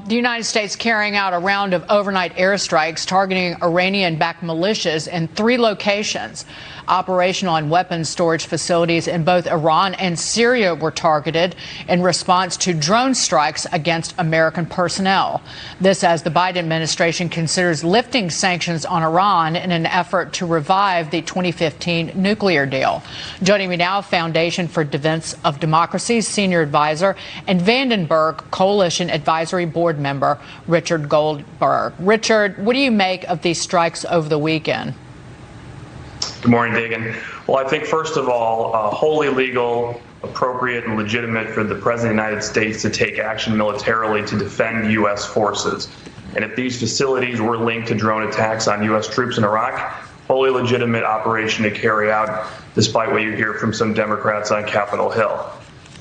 the United States carrying out a round of overnight airstrikes targeting Iranian-backed militias in 3 locations. Operational and weapons storage facilities in both Iran and Syria were targeted in response to drone strikes against American personnel. This as the Biden administration considers lifting sanctions on Iran in an effort to revive the 2015 nuclear deal. Joining me now, Foundation for Defense of Democracy's senior advisor and Vandenberg Coalition Advisory Board member, Richard Goldberg. Richard, what do you make of these strikes over the weekend? Good morning, Dagan. Well, I think, first of all, wholly legal, appropriate, and legitimate for the President of the United States to take action militarily to defend U.S. forces. And if these facilities were linked to drone attacks on U.S. troops in Iraq, wholly legitimate operation to carry out, despite what you hear from some Democrats on Capitol Hill.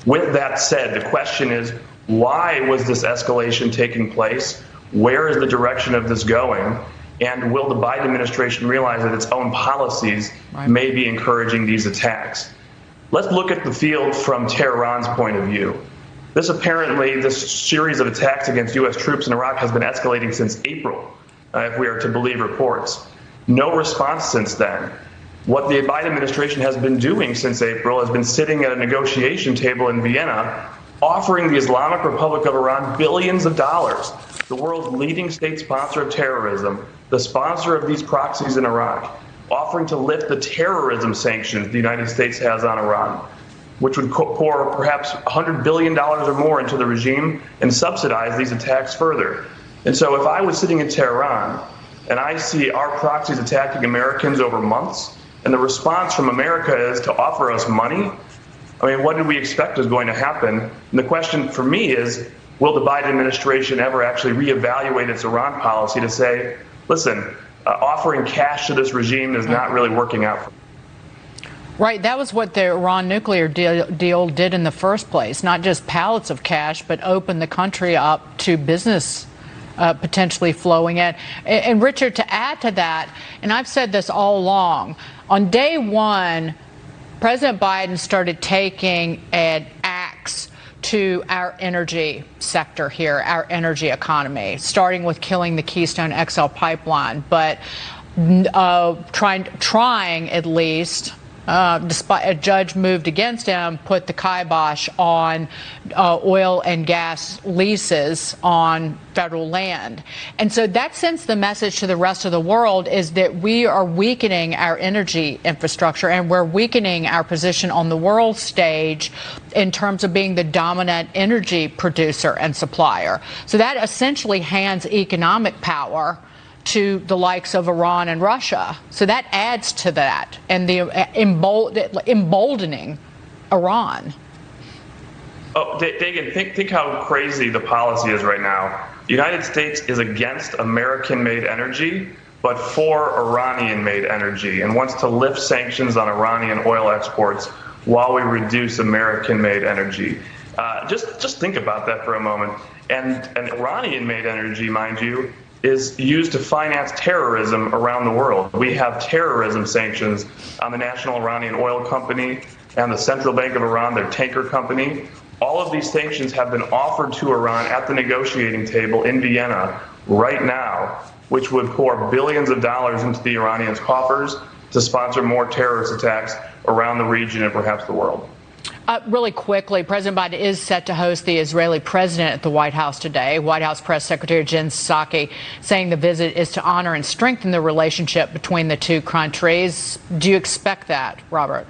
With that said, the question is, why was this escalation taking place? Where is the direction of this going? And will the Biden administration realize that its own policies may be encouraging these attacks? Let's look at the field from Tehran's point of view. This series of attacks against U.S. troops in Iraq has been escalating since April, if we are to believe reports. No response since then. What the Biden administration has been doing since April has been sitting at a negotiation table in Vienna, offering the Islamic Republic of Iran billions of dollars, the world's leading state sponsor of terrorism, the sponsor of these proxies in Iraq, offering to lift the terrorism sanctions the United States has on Iran, which would pour perhaps $100 billion or more into the regime and subsidize these attacks further. And so if I was sitting in Tehran and I see our proxies attacking Americans over months, and the response from America is to offer us money, I mean, what did we expect was going to happen? And the question for me is, will the Biden administration ever actually reevaluate its Iran policy to say, listen, offering cash to this regime is not really working out? Right. That was what the Iran nuclear deal did in the first place, not just pallets of cash, but open the country up to business potentially flowing in. And Richard, to add to that, and I've said this all along, on day one, President Biden started taking an axe to our energy sector here, our energy economy, starting with killing the Keystone XL pipeline, but trying at least, despite a judge moved against him, put the kibosh on oil and gas leases on federal land. And so that sends the message to the rest of the world is that we are weakening our energy infrastructure and we're weakening our position on the world stage in terms of being the dominant energy producer and supplier. So that essentially hands economic power to the likes of Iran and Russia. So that adds to that and the emboldening Iran. Oh, Dagan, think how crazy the policy is right now. The United States is against American-made energy, but for Iranian-made energy, and wants to lift sanctions on Iranian oil exports while we reduce American-made energy. Just think about that for a moment. And Iranian-made energy, mind you, is used to finance terrorism around the world. We have terrorism sanctions on the National Iranian Oil Company and the Central Bank of Iran, their tanker company. All of these sanctions have been offered to Iran at the negotiating table in Vienna right now, which would pour billions of dollars into the Iranians' coffers to sponsor more terrorist attacks around the region and perhaps the world. Really quickly, President Biden is set to host the Israeli president at the White House today. White House Press Secretary Jen Psaki saying the visit is to honor and strengthen the relationship between the two countries. Do you expect that, Robert?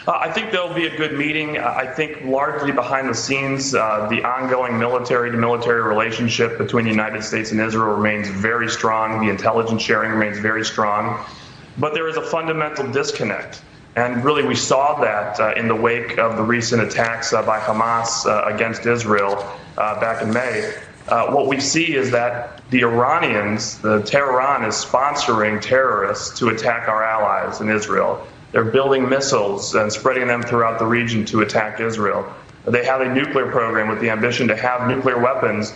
I think there'll be a good meeting. I think largely behind the scenes, the ongoing military-to-military relationship between the United States and Israel remains very strong. The intelligence sharing remains very strong. But there is a fundamental disconnect. And really, we saw that in the wake of the recent attacks by Hamas against Israel back in May. What we see is that the Iranians, Tehran is sponsoring terrorists to attack our allies in Israel. They're building missiles and spreading them throughout the region to attack Israel. They have a nuclear program with the ambition to have nuclear weapons,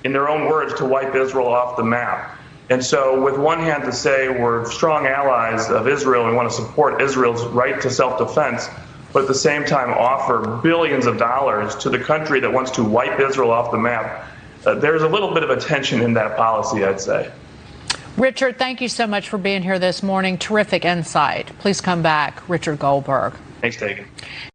in their own words, to wipe Israel off the map. And so with one hand to say we're strong allies of Israel and we want to support Israel's right to self-defense, but at the same time offer billions of dollars to the country that wants to wipe Israel off the map. There's a little bit of a tension in that policy, I'd say. Richard, thank you so much for being here this morning. Terrific insight. Please come back. Richard Goldberg. Thanks, Dagan.